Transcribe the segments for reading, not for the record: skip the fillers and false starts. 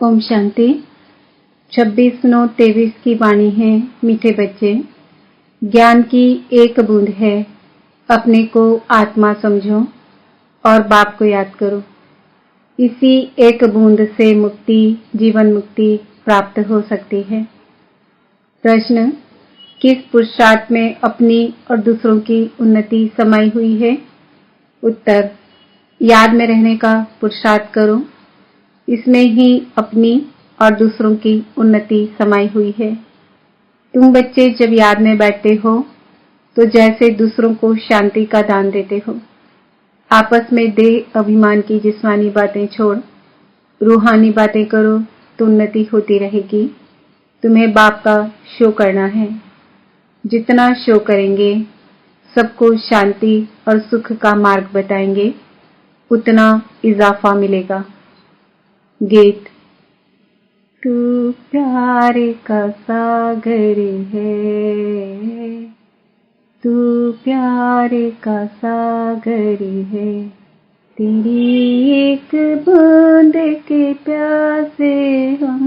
ओम शांति। 26/9/23 की वाणी है। मीठे बच्चे, ज्ञान की एक बूंद है। अपने को आत्मा समझो और बाप को याद करो। इसी एक बूंद से मुक्ति, जीवन मुक्ति प्राप्त हो सकती है। प्रश्न: किस पुरुषार्थ में अपनी और दूसरों की उन्नति समाई हुई है? उत्तर: याद में रहने का पुरुषार्थ करो। इसमें ही अपनी और दूसरों की उन्नति समाई हुई है। तुम बच्चे जब याद में बैठते हो तो जैसे दूसरों को शांति का दान देते हो। आपस में देह अभिमान की जिस्मानी बातें छोड़ रूहानी बातें करो तो उन्नति होती रहेगी। तुम्हें बाप का शो करना है। जितना शो करेंगे, सबको शांति और सुख का मार्ग बताएंगे, उतना इजाफा मिलेगा। गीत: तू प्यार का सागर है, तू प्यार का सागर है, तेरी एक बूंद के प्यासे हम,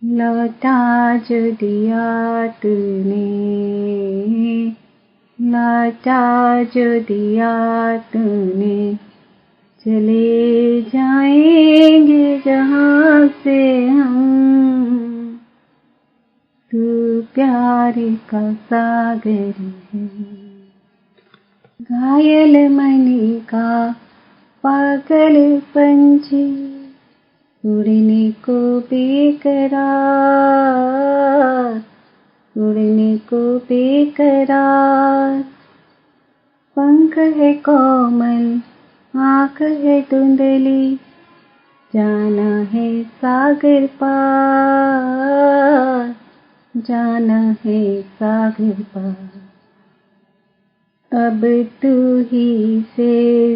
लौटा जो दिया तूने, लौटा जो दिया तूने, चले जाएंगे जहां से हम, तू प्यार का सागर है। घायल मन का पागल पंछी, उड़ने को बेकरार, उड़ने को बेकरार, पंख है कोमल, आँख है धुंधली, जाना है सागर पार, जाना है सागर पार। अब तू ही से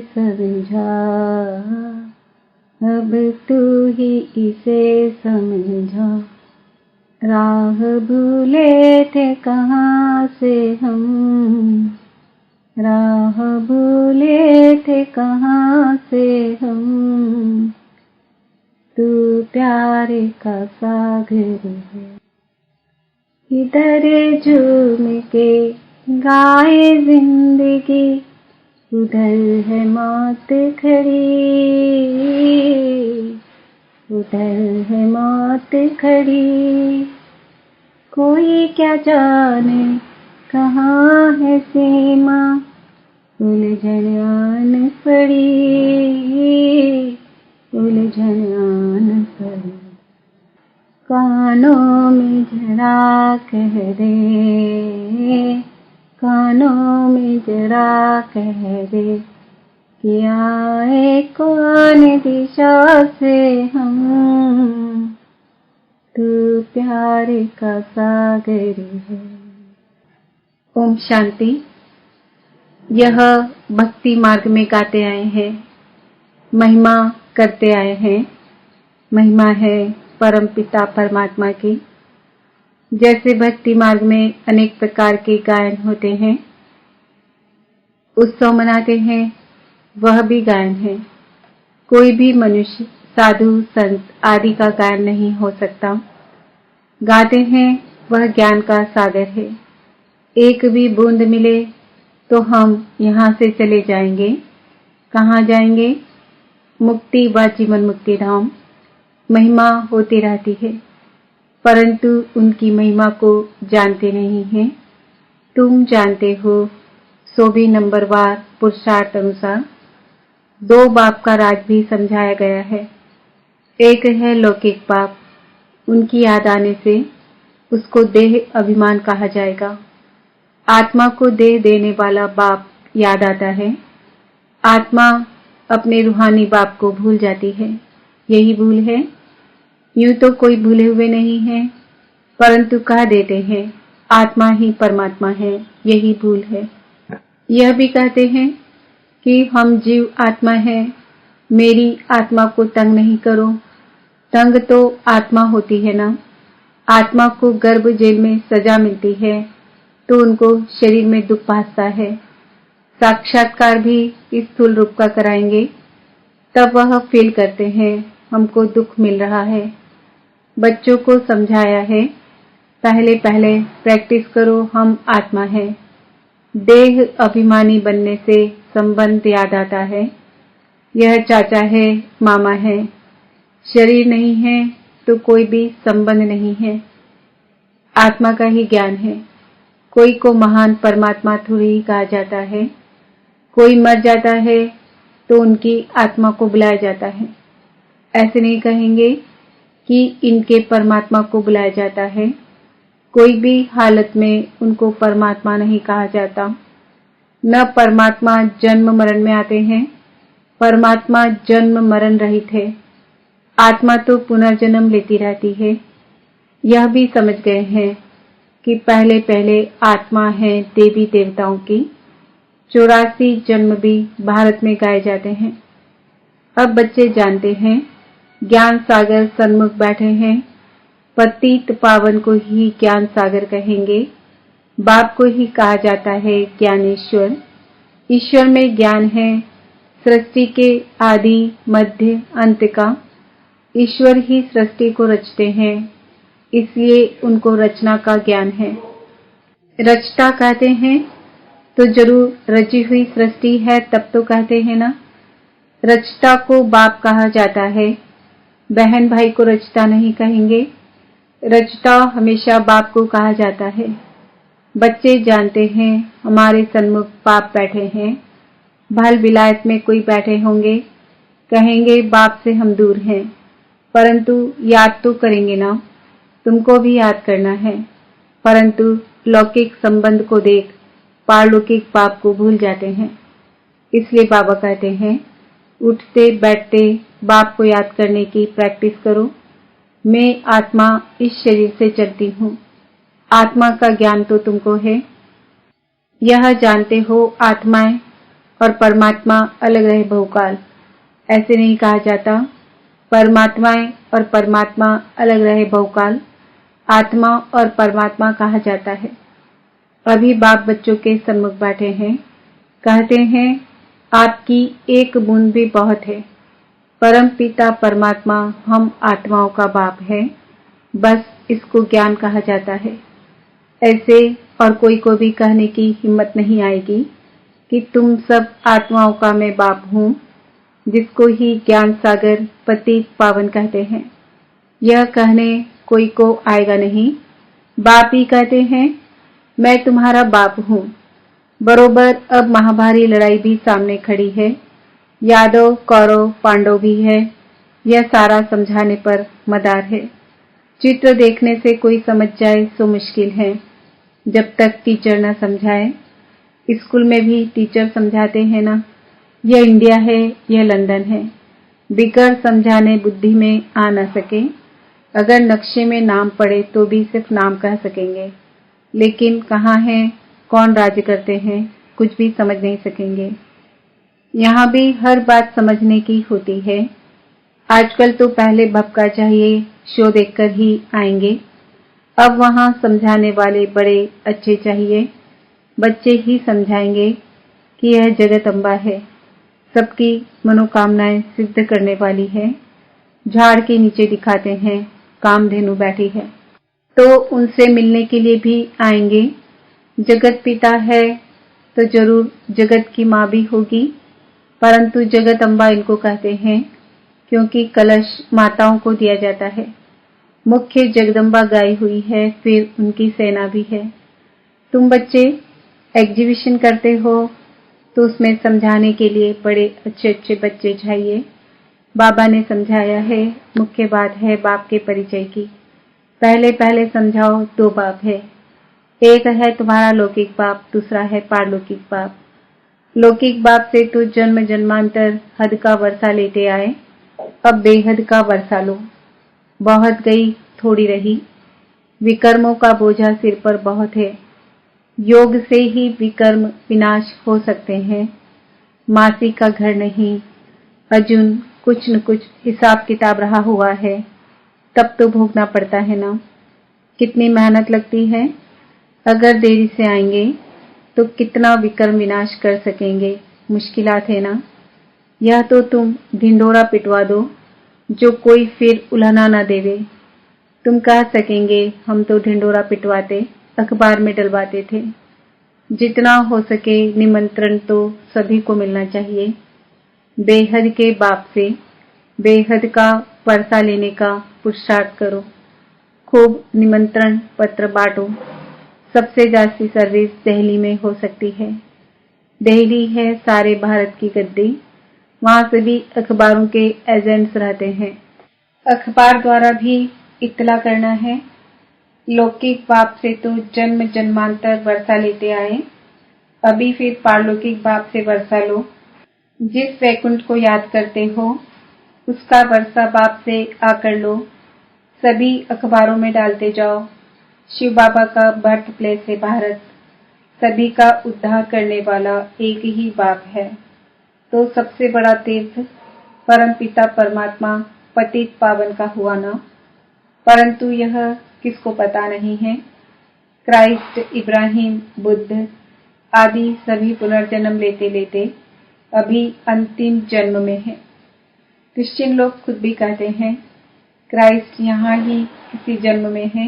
समझा, अब तू ही इसे समझा, राह भूले थे कहाँ से हम, राह भूले थे कहाँ से हम, तू प्यार का सागर है। इधर झूम के गाए जिंदगी, उधर है मौत खड़ी, उधर है मौत खड़ी, कोई क्या जाने कहाँ है सीमा, उलझन आन पड़ी, उलझन आन पड़ी, कानों में जरा कह दे, कानों में जरा कह दे, कि आए कौन दिशा से हम, तू प्यार का सागर है। ओम शांति। यह भक्ति मार्ग में गाते आए हैं, महिमा करते आए हैं। महिमा है परम पिता परमात्मा की। जैसे भक्ति मार्ग में अनेक प्रकार के गायन होते हैं, उत्सव मनाते हैं, वह भी गायन है। कोई भी मनुष्य, साधु, संत आदि का गायन नहीं हो सकता। गाते हैं वह ज्ञान का सागर है। एक भी बूंद मिले तो हम यहाँ से चले जाएंगे। कहाँ जाएंगे? मुक्ति व जीवन मुक्ति धाम। महिमा होती रहती है, परंतु उनकी महिमा को जानते नहीं हैं। तुम जानते हो, सो भी नंबरवार पुरुषार्थ अनुसार। दो बाप का राज भी समझाया गया है। एक है लौकिक बाप, उनकी याद आने से उसको देह अभिमान कहा जाएगा। आत्मा को देह देने वाला बाप याद आता है। आत्मा अपने रूहानी बाप को भूल जाती है। यही भूल है। यूं तो कोई भूले हुए नहीं है, परंतु कह देते हैं आत्मा ही परमात्मा है। यही भूल है। यह भी कहते हैं कि हम जीव आत्मा है, मेरी आत्मा को तंग नहीं करो। तंग तो आत्मा होती है ना। आत्मा को गर्भ जेल में सजा मिलती है तो उनको शरीर में दुख पहुंचता है। साक्षात्कार भी इस स्थूल रूप का कराएंगे, तब वह फील करते हैं हमको दुख मिल रहा है। बच्चों को समझाया है, पहले पहले प्रैक्टिस करो, हम आत्मा है। देह अभिमानी बनने से संबंध याद आता है। यह चाचा है, मामा है। शरीर नहीं है तो कोई भी संबंध नहीं है। आत्मा का ही ज्ञान है। कोई को महान परमात्मा थोड़ी ही कहा जाता है। कोई मर जाता है तो उनकी आत्मा को बुलाया जाता है। ऐसे नहीं कहेंगे कि इनके परमात्मा को बुलाया जाता है। कोई भी हालत में उनको परमात्मा नहीं कहा जाता। न परमात्मा जन्म मरण में आते हैं। परमात्मा जन्म मरण रहित है। आत्मा तो पुनर्जन्म लेती रहती है। यह भी समझ गए हैं कि पहले पहले आत्मा है देवी देवताओं की। 84 जन्म भी भारत में गाए जाते हैं। अब बच्चे जानते हैं, ज्ञान सागर सन्मुख बैठे हैं। पतित पावन को ही ज्ञान सागर कहेंगे। बाप को ही कहा जाता है ज्ञानेश्वर। ईश्वर में ज्ञान है, सृष्टि के आदि मध्य अंत का। ईश्वर ही सृष्टि को रचते हैं, इसलिए उनको रचना का ज्ञान है। रचता कहते हैं तो जरूर रची हुई सृष्टि है, तब तो कहते हैं ना। रचता को बाप कहा जाता है। बहन भाई को रचता नहीं कहेंगे। रचता हमेशा बाप को कहा जाता है। बच्चे जानते हैं हमारे सन्मुख बाप बैठे हैं। भल विलायत में कोई बैठे होंगे, कहेंगे बाप से हम दूर हैं, परंतु याद तो करेंगे ना। तुमको भी याद करना है, परंतु लौकिक संबंध को देख पारलौकिक बाप को भूल जाते हैं। इसलिए बाबा कहते हैं, उठते बैठते बाप को याद करने की प्रैक्टिस करो। मैं आत्मा इस शरीर से चलती हूँ। आत्मा का ज्ञान तो तुमको है। यह जानते हो आत्माएं और परमात्मा अलग रहे बहुकाल। ऐसे नहीं कहा जाता। परमात्माएं और परमात्मा अलग रहे बहुकाल। आत्मा और परमात्मा कहा जाता है। अभी बाप बच्चों के सन्मुख बैठे हैं। कहते हैं आपकी एक बूंद भी बहुत है। परम पिता परमात्मा हम आत्माओं का बाप है। बस इसको ज्ञान कहा जाता है। ऐसे और कोई को भी कहने की हिम्मत नहीं आएगी कि तुम सब आत्माओं का मैं बाप हूँ, जिसको ही ज्ञान सागर पतित पावन कहते हैं। यह कहने कोई को आएगा नहीं। बाप ही कहते हैं मैं तुम्हारा बाप हूँ। बरोबर अब महाभारी लड़ाई भी सामने खड़ी है। यादव कौरव पांडव भी है। यह सारा समझाने पर मदार है। चित्र देखने से कोई समझ जाए सो मुश्किल है, जब तक टीचर न समझाए। स्कूल में भी टीचर समझाते हैं ना, यह इंडिया है, यह लंदन है। बिगर समझाने बुद्धि में आ न सके। अगर नक्शे में नाम पड़े तो भी सिर्फ नाम कह सकेंगे, लेकिन कहाँ है, कौन राज्य करते हैं, कुछ भी समझ नहीं सकेंगे। यहाँ भी हर बात समझने की होती है। आजकल तो पहले भपका चाहिए, शो देखकर ही आएंगे। अब वहाँ समझाने वाले बड़े अच्छे चाहिए। बच्चे ही समझाएंगे कि यह जगत अम्बा है, सबकी मनोकामनाएं सिद्ध करने वाली है। झाड़ के नीचे दिखाते हैं कामधेनु बैठी है, तो उनसे मिलने के लिए भी आएंगे। जगत पिता है तो जरूर जगत की माँ भी होगी, परंतु जगत अम्बा इनको कहते हैं क्योंकि कलश माताओं को दिया जाता है। मुख्य जगदम्बा गाई हुई है, फिर उनकी सेना भी है। तुम बच्चे एग्जीबिशन करते हो तो उसमें समझाने के लिए बड़े अच्छे अच्छे बच्चे चाहिए। बाबा ने समझाया है, मुख्य बात है बाप के परिचय की। पहले पहले समझाओ, दो बाप है। एक है तुम्हारा लौकिक बाप, दूसरा है पारलौकिक बाप। लौकिक बाप से तो जन्म जन्मांतर हद का वर्षा लेते आए, अब बेहद का वर्षा लो। बहुत गई थोड़ी रही। विकर्मों का बोझा सिर पर बहुत है। योग से ही विकर्म विनाश हो सकते हैं। मासी का घर नहीं, अर्जुन कुछ न कुछ हिसाब किताब रहा हुआ है, तब तो भोगना पड़ता है ना। कितनी मेहनत लगती है। अगर देरी से आएंगे तो कितना विकर्म विनाश कर सकेंगे, मुश्किलात है ना। यह तो तुम ढिंडोरा पिटवा दो जो कोई फिर उलाहना न देवे। तुम कह सकेंगे हम तो ढिंडोरा पिटवाते, अखबार में डलवाते थे। जितना हो सके निमंत्रण तो सभी को मिलना चाहिए। बेहद के बाप से बेहद का वर्षा लेने का पुरुषार्थ करो। खूब निमंत्रण पत्र बांटो। सबसे जास्ती सर्विस दिल्ली में हो सकती है। दिल्ली है सारे भारत की गद्दी। वहां सभी अखबारों के एजेंट्स रहते हैं। अखबार द्वारा भी इत्तला करना है। लौकिक बाप से तो जन्म जन्मांतर वर्षा लेते आए, अभी फिर पारलौकिक बाप से वर्षा लो। जिस वैकुंठ को याद करते हो उसका वर्षा बाप से आकर लो। सभी अखबारों में डालते जाओ। शिव बाबा का बर्थ प्लेस है भारत। सभी का उद्धार करने वाला एक ही बाप है। तो सबसे बड़ा तीर्थ परम पिता परमात्मा पतित पावन का हुआ ना। परंतु यह किसको पता नहीं है। क्राइस्ट, इब्राहिम, बुद्ध आदि सभी पुनर्जन्म लेते लेते अभी अंतिम जन्म में है। क्रिश्चियन लोग खुद भी कहते हैं क्राइस्ट यहाँ ही किसी जन्म में है।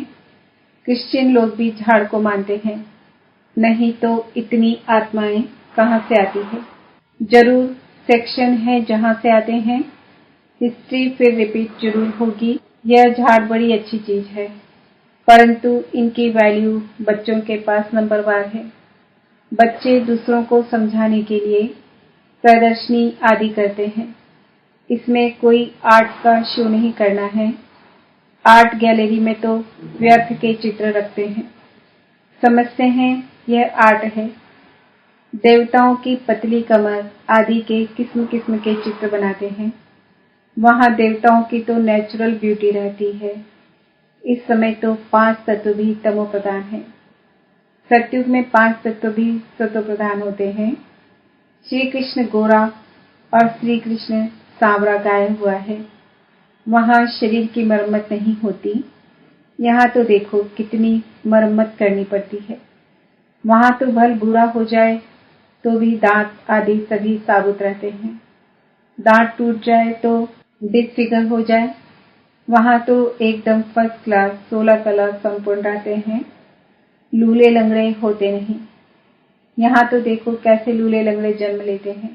क्रिश्चियन लोग भी झाड़ को मानते हैं। नहीं तो इतनी आत्माएं कहाँ से आती है। जरूर सेक्शन है जहाँ से आते हैं। हिस्ट्री फिर रिपीट जरूर होगी। यह झाड़ बड़ी अच्छी चीज है, परंतु इनकी वैल्यू बच्चों के पास नंबरवार है। बच्चे दूसरों को समझाने के लिए प्रदर्शनी आदि करते हैं। इसमें कोई आर्ट का शो नहीं करना है। आर्ट गैलरी में तो व्यर्थ के चित्र रखते हैं। समझते हैं यह आर्ट है। देवताओं की पतली कमर आदि के किस्म किस्म के चित्र बनाते हैं। वहां देवताओं की तो नेचुरल ब्यूटी रहती है। इस समय तो 5 तत्व भी तमो प्रधान है। सतयुग में 5 तत्व भी सतो प्रधान होते हैं। श्री कृष्ण गोरा और श्री कृष्ण सांवरा गाया हुआ है। वहां शरीर की मरम्मत नहीं होती। यहाँ तो देखो कितनी मरम्मत करनी पड़ती है। वहां तो भल बुरा हो जाए तो भी दांत आदि सभी साबुत रहते हैं। दांत टूट जाए तो डिसफिगर हो जाए, वहां तो एकदम फर्स्ट क्लास 16 कलर संपूर्ण रहते हैं। लूले लंगड़े होते नहीं। यहाँ तो देखो कैसे लूले लंगड़े जन्म लेते हैं।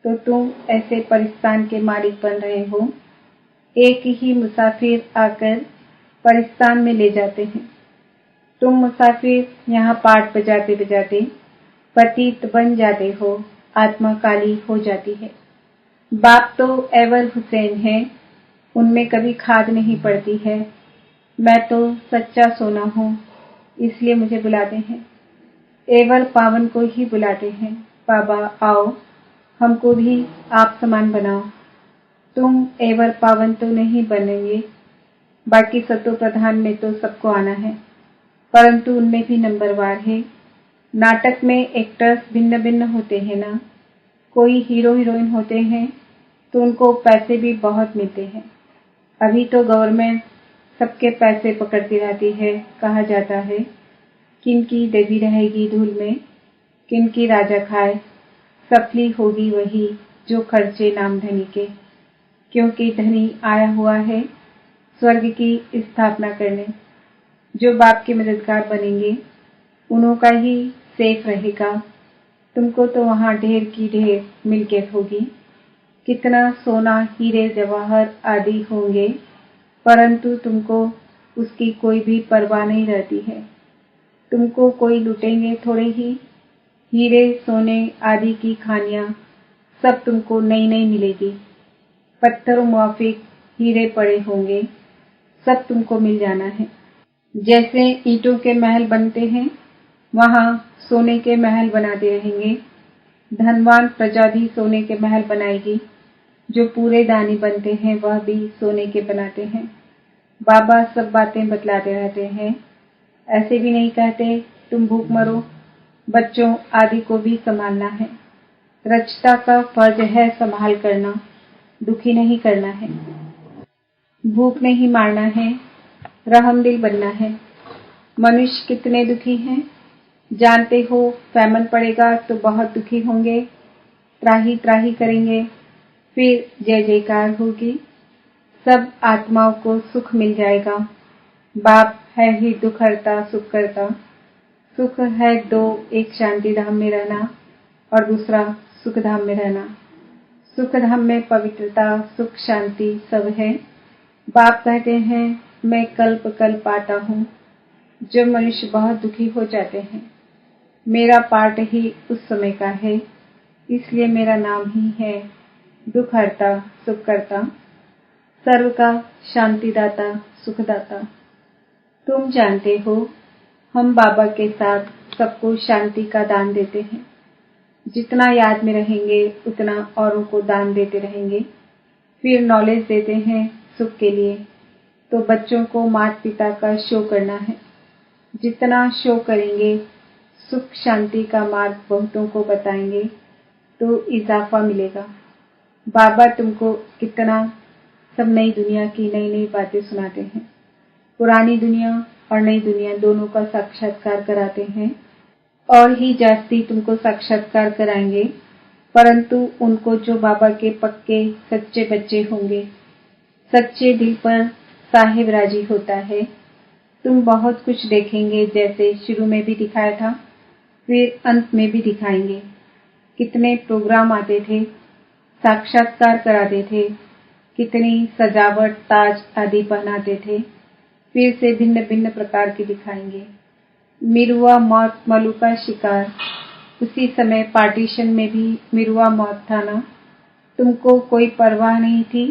तो तुम ऐसे परिस्तान के मालिक बन रहे हो। एक ही मुसाफिर आकर परिस्तान में ले जाते हैं। तुम मुसाफिर यहाँ पाठ बजाते बजाते पतित बन जाते हो। आत्मा काली हो जाती है। बाप तो एवर हुसैन है, उनमें कभी खाद नहीं पड़ती है। मैं तो सच्चा सोना हूँ, इसलिए मुझे बुलाते हैं। एवर पावन को ही बुलाते हैं। बाबा आओ, हमको भी आप समान बनाओ। तुम एवर पावन तो नहीं बनेंगे। बाकी सतो प्रधान में तो सबको आना है, परंतु उनमें भी नंबरवार है। नाटक में एक्टर्स भिन्न भिन्न होते हैं ना। कोई हीरो हीरोइन होते हैं तो उनको पैसे भी बहुत मिलते हैं। अभी तो गवर्नमेंट सबके पैसे पकड़ती रहती है। कहा जाता है किनकी देवी रहेगी धूल में, किनकी राजा खाए। सफली होगी वही जो खर्चे नाम धनी के, क्योंकि धनी आया हुआ है स्वर्ग की स्थापना करने। जो बाप के मददगार बनेंगे उन्हों का ही सेफ रहेगा। तुमको तो वहां ढेर की ढेर मिल्कियत होगी। कितना सोना हीरे जवाहर आदि होंगे, परंतु तुमको उसकी कोई भी परवाह नहीं रहती है। तुमको कोई लूटेंगे थोड़े ही। हीरे सोने आदि की खानियां सब तुमको नई नई मिलेगी। पत्थरों मुआफिक हीरे पड़े होंगे, सब तुमको मिल जाना है। जैसे ईंटों के महल बनते हैं, वहां सोने के महल बनाते रहेंगे। धनवान प्रजा भी सोने के महल बनाएगी। जो पूरे दानी बनते हैं वह भी सोने के बनाते हैं। बाबा सब बातें बतलाते रहते हैं। ऐसे भी नहीं कहते तुम भूख मरो। बच्चों आदि को भी संभालना है। रचता का फर्ज है संभाल करना, दुखी नहीं करना है। भूख नहीं मारना है, रहमदिल बनना है। मनुष्य कितने दुखी हैं जानते हो। फैमन पड़ेगा तो बहुत दुखी होंगे, त्राही त्राही करेंगे। फिर जय जयकार होगी, सब आत्माओं को सुख मिल जाएगा। बाप है ही दुख हरता सुख करता। सुख है दो, एक शांति धाम में रहना और दूसरा सुख धाम में रहना। सुख धाम में पवित्रता, सुख, शांति सब है। बाप कहते हैं मैं कल्प कल्प आता हूँ। जो मनुष्य बहुत दुखी हो जाते हैं, मेरा पाठ ही उस समय का है, इसलिए मेरा नाम ही है दुख हरता सुख करता, सर्व का शांतिदाता सुखदाता। तुम जानते हो हम बाबा के साथ सबको शांति का दान देते हैं। जितना याद में रहेंगे उतना औरों को दान देते रहेंगे। फिर नॉलेज देते हैं सुख के लिए। तो बच्चों को माता पिता का शो करना है। जितना शो करेंगे, सुख शांति का मार्ग बहुतों को बताएंगे तो इजाफा मिलेगा। बाबा तुमको कितना सब नई दुनिया की नई नई बातें सुनाते हैं। पुरानी दुनिया और नई दुनिया दोनों का साक्षात्कार कराते हैं और ही जास्ती तुमको साक्षात्कार कराएंगे, परंतु उनको जो बाबा के पक्के सच्चे बच्चे होंगे। सच्चे दिल पर साहिब राजी होता है। तुम बहुत कुछ देखेंगे, जैसे शुरू में भी दिखाया था, फिर अंत में भी दिखाएंगे। कितने प्रोग्राम आते थे, साक्षात्कार कराते थे, कितनी सजावट ताज आदि पहनाते थे, फिर से भिन्न भिन्न प्रकार के दिखाएंगे। मिरुआ मौत मलू का शिकार, उसी समय पार्टीशन में भी मिरुआ मौत था ना। तुमको कोई परवाह नहीं थी,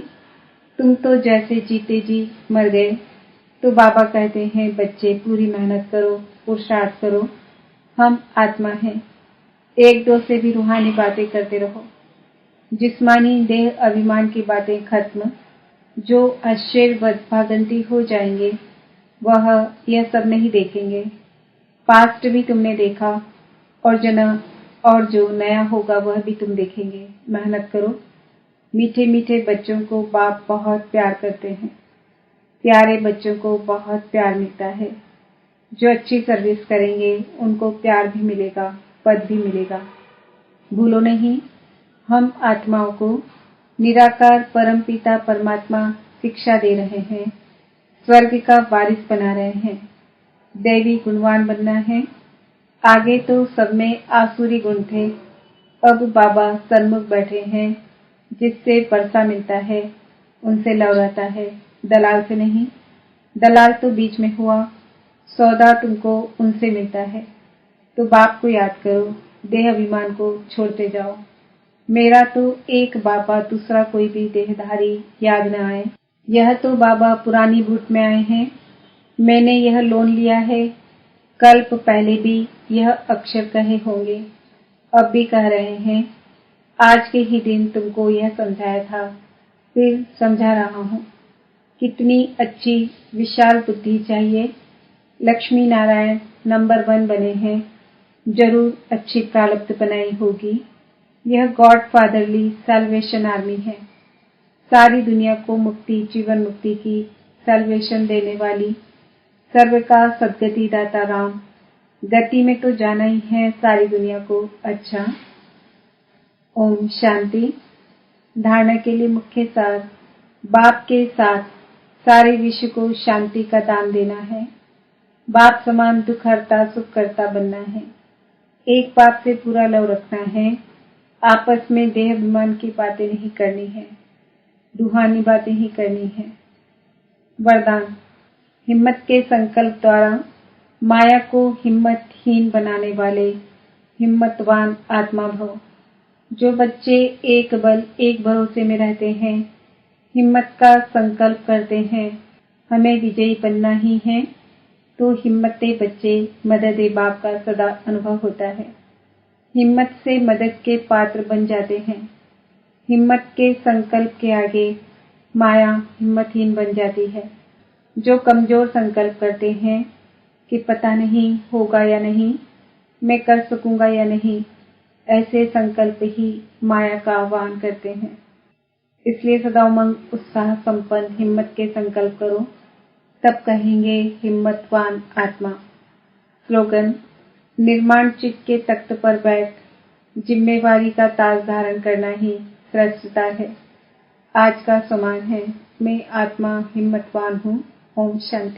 तुम तो जैसे जीते जी मर गए। तो बाबा कहते हैं बच्चे पूरी मेहनत करो, पुरुषार्थ करो, हम आत्मा हैं। एक दो से भी रूहानी बातें करते रहो। जिस्मानी देह अभिमान की बातें खत्म। जो आश्चर्य भागंती हो जाएंगे वह यह सब नहीं देखेंगे। पास्ट भी तुमने देखा और जो नया होगा वह भी तुम देखेंगे। मेहनत करो। मीठे मीठे बच्चों को बाप बहुत प्यार करते हैं। प्यारे बच्चों को बहुत प्यार मिलता है। जो अच्छी सर्विस करेंगे उनको प्यार भी मिलेगा, पद भी मिलेगा। भूलो नहीं, हम आत्माओं को निराकार परमपिता परमात्मा शिक्षा दे रहे हैं। स्वर्ग का वारिस बना रहे हैं। दैवी गुणवान बनना है। आगे तो सब में आसुरी गुण थे, अब बाबा सन्मुख बैठे हैं। जिससे वर्षा मिलता है उनसे लव रहता है, दलाल से नहीं। दलाल तो बीच में हुआ, सौदा तुमको उनसे मिलता है। तो बाप को याद करो, देह अभिमान को छोड़ते जाओ। मेरा तो एक बाबा, दूसरा कोई भी देहधारी याद न आए। यह तो बाबा पुरानी भूत में आए हैं। मैंने यह लोन लिया है। कल्प पहले भी यह अक्षर कहे होंगे, अब भी कह रहे हैं। आज के ही दिन तुमको यह समझाया था, फिर समझा रहा हूँ। कितनी अच्छी विशाल बुद्धि चाहिए। लक्ष्मी नारायण नंबर 1 बने हैं। जरूर अच्छी प्रारब्ध बनाई होगी। यह गॉड फादरली सैल्वेशन आर्मी है। सारी दुनिया को मुक्ति, जीवन मुक्ति की सैल्वेशन देने वाली, सर्व का सद्गति दाता राम। गति में तो जाना ही है सारी दुनिया को। अच्छा, ओम शांति। धारणा के लिए मुख्य सार, बाप के साथ सारे विश्व को शांति का दान देना है। बाप समान दुख हरता सुख करता बनना है। एक बाप से पूरा लव रखना है। आपस में देह अभिमान की बातें नहीं करनी है, रूहानी बातें ही करनी है। वरदान, हिम्मत के संकल्प द्वारा माया को हिम्मतहीन बनाने वाले हिम्मतवान आत्मा भव। जो बच्चे एक बल एक भरोसे में रहते हैं, हिम्मत का संकल्प करते हैं, हमें विजयी बनना ही है, तो हिम्मते बच्चे मदद बाप का सदा अनुभव होता है। हिम्मत से मदद के पात्र बन जाते हैं। हिम्मत के संकल्प के आगे माया हिम्मतहीन बन जाती है। जो कमजोर संकल्प करते हैं कि पता नहीं होगा या नहीं, मैं कर सकूंगा या नहीं, ऐसे संकल्प ही माया का आह्वान करते हैं। इसलिए सदा उमंग उत्साह संपन्न हिम्मत के संकल्प करो, तब कहेंगे हिम्मतवान आत्मा। स्लोगन, निर्माण चित्त के तख्त पर बैठ जिम्मेवारी का ताज धारण करना ही श्रेष्ठता है। आज का सम्मान है। मैं आत्मा हिम्मतवान हूँ। ओम शांति।